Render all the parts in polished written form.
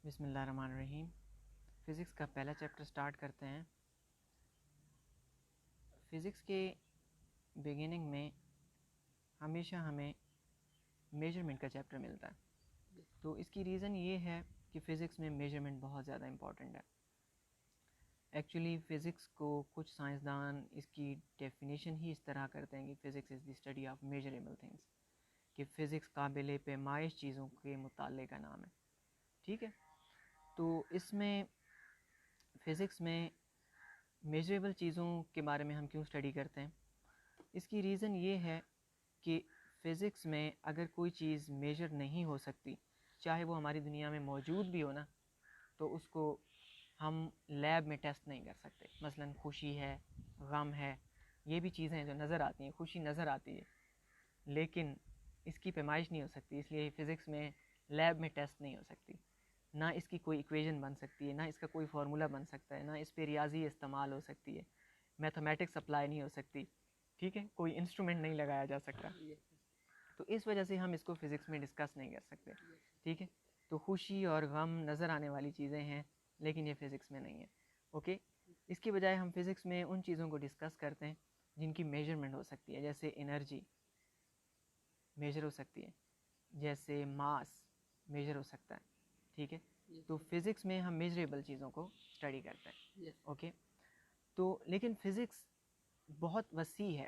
بسم اللہ الرحمن الرحیم۔ فزکس کا پہلا چیپٹر سٹارٹ کرتے ہیں۔ فزکس کے بگننگ میں ہمیشہ ہمیں میجرمنٹ کا چیپٹر ملتا ہے، تو اس کی ریزن یہ ہے کہ فزکس میں میجرمنٹ بہت زیادہ امپورٹنٹ ہے۔ ایکچولی فزکس کو کچھ سائنسدان اس کی ڈیفینیشن ہی اس طرح کرتے ہیں کہ physics is the study of measurable things, کہ فزکس قابل پیمائش چیزوں کے مطالعے کا نام ہے، ٹھیک ہے۔ تو اس میں فزکس میں میجریبل چیزوں کے بارے میں ہم کیوں اسٹڈی کرتے ہیں؟ اس کی ریزن یہ ہے کہ فزکس میں اگر کوئی چیز میجر نہیں ہو سکتی، چاہے وہ ہماری دنیا میں موجود بھی ہو نا، تو اس کو ہم لیب میں ٹیسٹ نہیں کر سکتے۔ مثلا خوشی ہے، غم ہے، یہ بھی چیزیں جو نظر آتی ہیں، خوشی نظر آتی ہے لیکن اس کی پیمائش نہیں ہو سکتی، اس لیے فزکس میں لیب میں ٹیسٹ نہیں ہو سکتی۔ نہ اس کی کوئی ایکویژن بن سکتی ہے، نہ اس کا کوئی فارمولا بن سکتا ہے، نہ اس پہ ریاضی استعمال ہو سکتی ہے، میتھمیٹکس اپلائی نہیں ہو سکتی، ٹھیک ہے، کوئی انسٹرومنٹ نہیں لگایا جا سکتا۔ تو اس وجہ سے ہم اس کو فزکس میں ڈسکس نہیں کر سکتے، ٹھیک ہے۔ تو خوشی اور غم نظر آنے والی چیزیں ہیں لیکن یہ فزکس میں نہیں ہے، اوکے۔ اس کی بجائے ہم فزکس میں ان چیزوں کو ڈسکس کرتے ہیں جن کی میجرمنٹ ہو سکتی ہے، جیسے انرجی میجر ہو سکتی ہے، جیسے ماس میجر ہو سکتا ہے، ٹھیک ہے۔ تو فزکس میں ہم میجریبل چیزوں کو اسٹڈی کرتے ہیں، اوکے۔ تو لیکن فزکس بہت وسیع ہے۔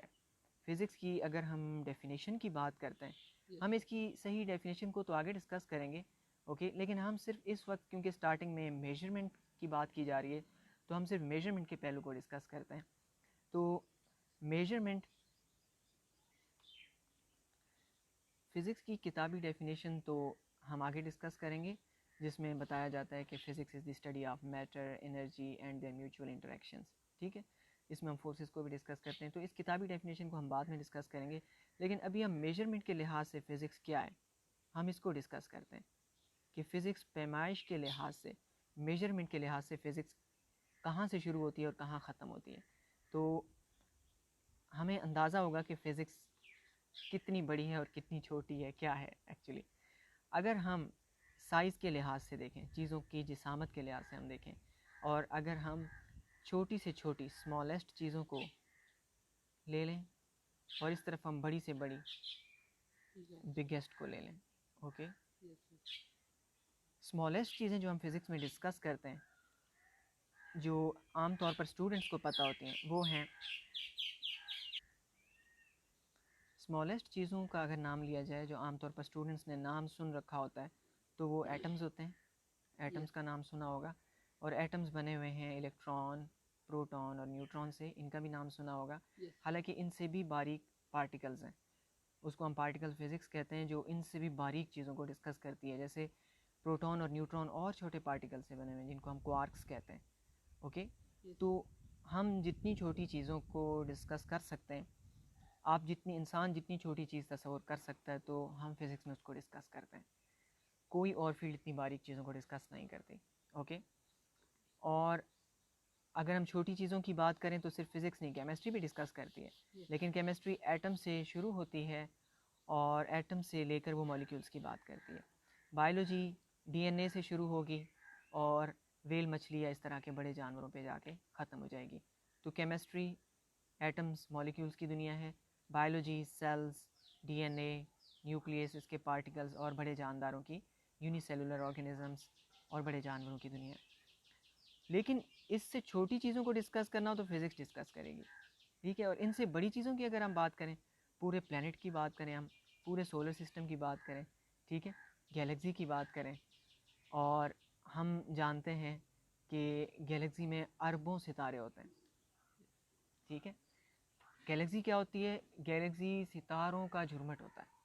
فزکس کی اگر ہم ڈیفینیشن کی بات کرتے ہیں، ہم اس کی صحیح ڈیفینیشن کو تو آگے ڈسکس کریں گے، اوکے، لیکن ہم صرف اس وقت کیونکہ سٹارٹنگ میں میجرمنٹ کی بات کی جا رہی ہے تو ہم صرف میجرمنٹ کے پہلو کو ڈسکس کرتے ہیں۔ تو میجرمنٹ فزکس کی کتابی ڈیفینیشن تو ہم آگے ڈسکس کریں گے، جس میں بتایا جاتا ہے کہ physics is the study of matter, energy and their mutual interactions, ٹھیک ہے۔ اس میں ہم فورسز کو بھی ڈسکس کرتے ہیں، تو اس کتابی ڈیفینیشن کو ہم بعد میں ڈسکس کریں گے، لیکن ابھی ہم میجرمنٹ کے لحاظ سے فزکس کیا ہے ہم اس کو ڈسکس کرتے ہیں کہ فزکس پیمائش کے لحاظ سے، میجرمنٹ کے لحاظ سے فزکس کہاں سے شروع ہوتی ہے اور کہاں ختم ہوتی ہے۔ تو ہمیں اندازہ ہوگا کہ فزکس کتنی بڑی ہے اور کتنی چھوٹی ہے، کیا ہے ایکچولی۔ اگر ہم سائز کے لحاظ سے دیکھیں، چیزوں کی جسامت کے لحاظ سے ہم دیکھیں، اور اگر ہم چھوٹی سے چھوٹی اسمالسٹ چیزوں کو لے لیں اور اس طرف ہم بڑی سے بڑی بگیسٹ کو لے لیں، اوکے۔ اسمالسٹ چیزیں جو ہم فزکس میں ڈسکس کرتے ہیں، جو عام طور پر اسٹوڈنٹس کو پتہ ہوتی ہیں، وہ ہیں اسمالسٹ چیزوں کا اگر نام لیا جائے جو عام طور پر اسٹوڈنٹس نے نام سن رکھا ہوتا ہے تو وہ ایٹمز ہوتے ہیں۔ ایٹمز کا نام سنا ہوگا، اور ایٹمز بنے ہوئے ہیں الیکٹران، پروٹون اور نیوٹران سے، ان کا بھی نام سنا ہوگا۔ حالانکہ ان سے بھی باریک پارٹیکلز ہیں، اس کو ہم پارٹیکل فزکس کہتے ہیں، جو ان سے بھی باریک چیزوں کو ڈسکس کرتی ہے، جیسے پروٹون اور نیوٹران اور چھوٹے پارٹیکل سے بنے ہوئے ہیں جن کو ہم کوارکس کہتے ہیں، اوکے۔ تو ہم جتنی چھوٹی چیزوں کو ڈسکس کر سکتے ہیں، آپ جتنی انسان جتنی چھوٹی چیز تصور کر سکتا ہے، تو ہم فزکس میں اس کو ڈسکس کرتے ہیں۔ کوئی اور فیلڈ اتنی باریک چیزوں کو ڈسکس نہیں کرتی، اوکے۔ اور اگر ہم چھوٹی چیزوں کی بات کریں تو صرف فزکس نہیں، کیمسٹری بھی ڈسکس کرتی ہے، لیکن کیمسٹری ایٹم سے شروع ہوتی ہے اور ایٹم سے لے کر وہ مالیکیولز کی بات کرتی ہے۔ بائیولوجی ڈی این اے سے شروع ہوگی اور ویل مچھلی یا اس طرح کے بڑے جانوروں پہ جا کے ختم ہو جائے گی۔ تو کیمسٹری ایٹمز، مالیکیولز کی دنیا ہے، بائیولوجی سیلز، ڈی این اے، نیوکلیس، اس کے پارٹیکلز اور بڑے جانداروں کی، یونی سیلولر آرگینزمز اور بڑے جانوروں کی دنیا ہے۔ لیکن اس سے چھوٹی چیزوں کو ڈسکس کرنا ہو تو فزکس ڈسکس کرے گی، ٹھیک ہے۔ اور ان سے بڑی چیزوں کی اگر ہم بات کریں، پورے پلانٹ کی بات کریں، ہم پورے سولر سسٹم کی بات کریں، ٹھیک ہے، گیلیکسی کی بات کریں، اور ہم جانتے ہیں کہ گیلیکسی میں اربوں ستارے ہوتے ہیں، ٹھیک ہے۔ گیلیکسی کیا ہوتی ہے؟ گیلیکسی ستاروں کا جھرمٹ ہوتا ہے،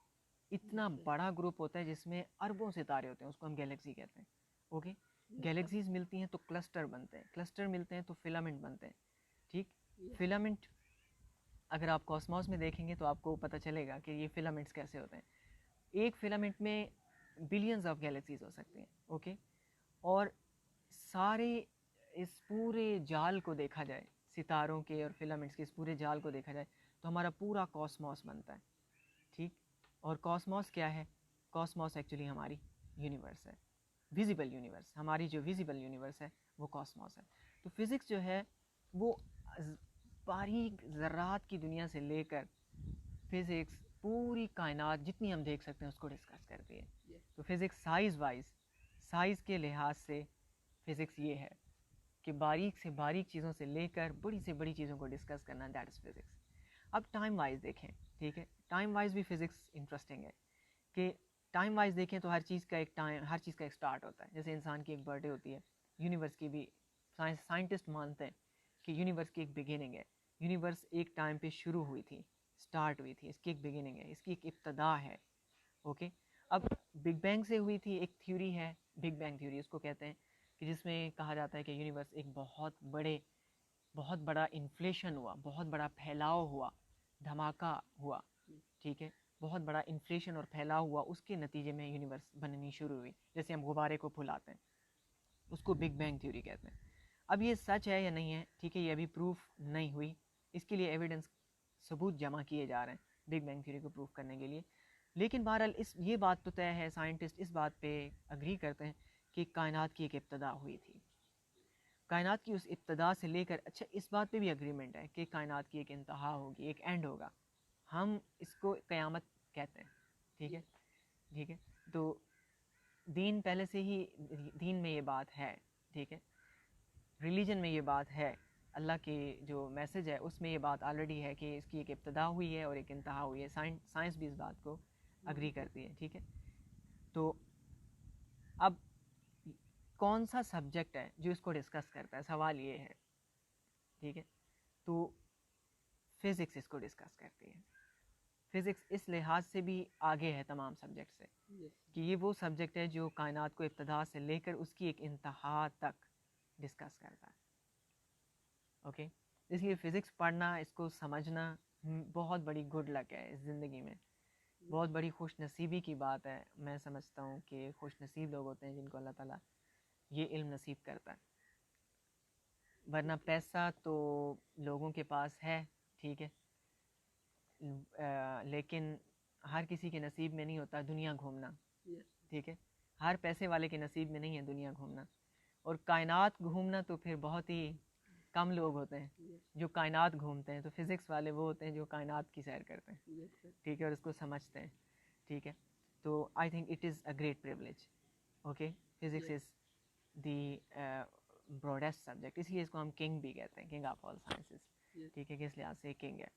اتنا بڑا گروپ ہوتا ہے جس میں اربوں ستارے ہوتے ہیں، اس کو ہم گیلیکسی کہتے ہیں، اوکے۔ گیلیکسیز ملتی ہیں تو کلسٹر بنتے ہیں، کلسٹر ملتے ہیں تو فلامنٹ بنتے ہیں، ٹھیک۔ فلامنٹ اگر آپ کاسموس میں دیکھیں گے تو آپ کو پتہ چلے گا کہ یہ فلامنٹس کیسے ہوتے ہیں۔ ایک فلامنٹ میں بلینز آف گیلیکسیز ہو سکتے ہیں، اوکے۔ اور سارے اس پورے جال کو دیکھا جائے، ستاروں کے اور فلامنٹس کے اس پورے جال کو دیکھا جائے تو ہمارا پورا کاسموس بنتا ہے، ٹھیک۔ اور کاسموس کیا ہے؟ کاسموس ایکچولی ہماری یونیورس ہے، ویزیبل یونیورس، ہماری جو ویزیبل یونیورس ہے وہ کاسموس ہے. تو فزکس جو ہے وہ باریک ذرات کی دنیا سے لے کر فزکس پوری کائنات جتنی ہم دیکھ سکتے ہیں اس کو ڈسکس کرتی ہے. تو فزکس سائز کے لحاظ سے فزکس یہ ہے کہ باریک سے باریک چیزوں سے لے کر بڑی سے بڑی چیزوں کو ڈسکس کرنا، دیٹ از فزکس. اب ٹائم وائز دیکھیں، ٹھیک ہے، ٹائم وائز بھی فزکس انٹرسٹنگ ہے کہ ٹائم وائز دیکھیں تو ہر چیز کا ایک سٹارٹ ہوتا ہے. جیسے انسان کی ایک برتھ ڈے ہوتی ہے، یونیورس کی بھی سائنٹسٹ مانتے ہیں کہ یونیورس کی ایک بگننگ ہے. یونیورس ایک ٹائم پہ شروع ہوئی تھی، سٹارٹ ہوئی تھی، اس کی ایک بگننگ ہے، اس کی ایک ابتدا ہے. اوکے، اب بگ بینگ سے ہوئی تھی. ایک تھیوری ہے بگ بینگ تھیوری اس کو کہتے ہیں، کہ جس میں کہا جاتا ہے کہ یونیورس ایک بہت بڑا انفلیشن ہوا، بہت بڑا پھیلاؤ ہوا، دھماکہ ہوا، ٹھیک ہے، بہت بڑا انفلیشن اور پھیلاؤ ہوا، اس کے نتیجے میں یونیورس بننی شروع ہوئی. جیسے ہم غبارے کو پھلاتے ہیں، اس کو بگ بینگ تھیوری کہتے ہیں. اب یہ سچ ہے یا نہیں ہے، ٹھیک ہے، یہ ابھی پروف نہیں ہوئی، اس کے لیے ایویڈنس ثبوت جمع کیے جا رہے ہیں بگ بینگ تھیوری کو پروف کرنے کے لیے. لیکن بہرحال یہ بات تو طے ہے، سائنٹسٹ اس بات پہ اگری کرتے ہیں کہ کائنات کی ایک ابتدا ہوئی تھی. کائنات کی اس ابتدا سے لے کر، اچھا اس بات پہ بھی اگریمنٹ ہے کہ کائنات کی ایک انتہا ہوگی، ایک اینڈ ہوگا. ہم اس کو قیامت کہتے ہیں، ٹھیک ہے، ٹھیک ہے. تو دین پہلے سے ہی، دین میں یہ بات ہے، ٹھیک ہے، ریلیجن میں یہ بات ہے، اللہ کی جو میسج ہے اس میں یہ بات آلریڈی ہے کہ اس کی ایک ابتدا ہوئی ہے اور ایک انتہا ہوئی ہے. سائنس بھی اس بات کو اگری کرتی ہے، ٹھیک ہے. تو اب کون سا سبجیکٹ ہے جو اس کو ڈسکس کرتا ہے، سوال یہ ہے، ٹھیک ہے. تو فزکس اس کو ڈسکس کرتی ہے. فزکس اس لحاظ سے بھی آگے ہے تمام سبجیکٹ سے کہ یہ وہ سبجیکٹ ہے جو کائنات کو ابتدا سے لے کر اس کی ایک انتہا تک ڈسکس کرتا ہے. اوکے، اس لیے فزکس پڑھنا، اس کو سمجھنا بہت بڑی گڈ لک ہے اس زندگی میں، بہت بڑی خوش نصیبی کی بات ہے. میں سمجھتا ہوں کہ خوش نصیب لوگ ہوتے ہیں جن کو اللہ تعالیٰ یہ علم نصیب کرتا ہے. ورنہ پیسہ تو لوگوں کے پاس ہے، ٹھیک ہے، لیکن ہر کسی کے نصیب میں نہیں ہوتا دنیا گھومنا، ٹھیک ہے. ہر پیسے والے کے نصیب میں نہیں ہے دنیا گھومنا. اور کائنات گھومنا تو پھر بہت ہی کم لوگ ہوتے ہیں جو کائنات گھومتے ہیں. تو فزکس والے وہ ہوتے ہیں جو کائنات کی سیر کرتے ہیں، ٹھیک ہے، اور اس کو سمجھتے ہیں، ٹھیک ہے. تو I think it is a great privilege. Okay, physics is the broadest subject, اس لیے اس کو ہم کنگ بھی کہتے ہیں، کنگ آف آل سائنسز، ٹھیک ہے، کس لحاظ سے کنگ ہے.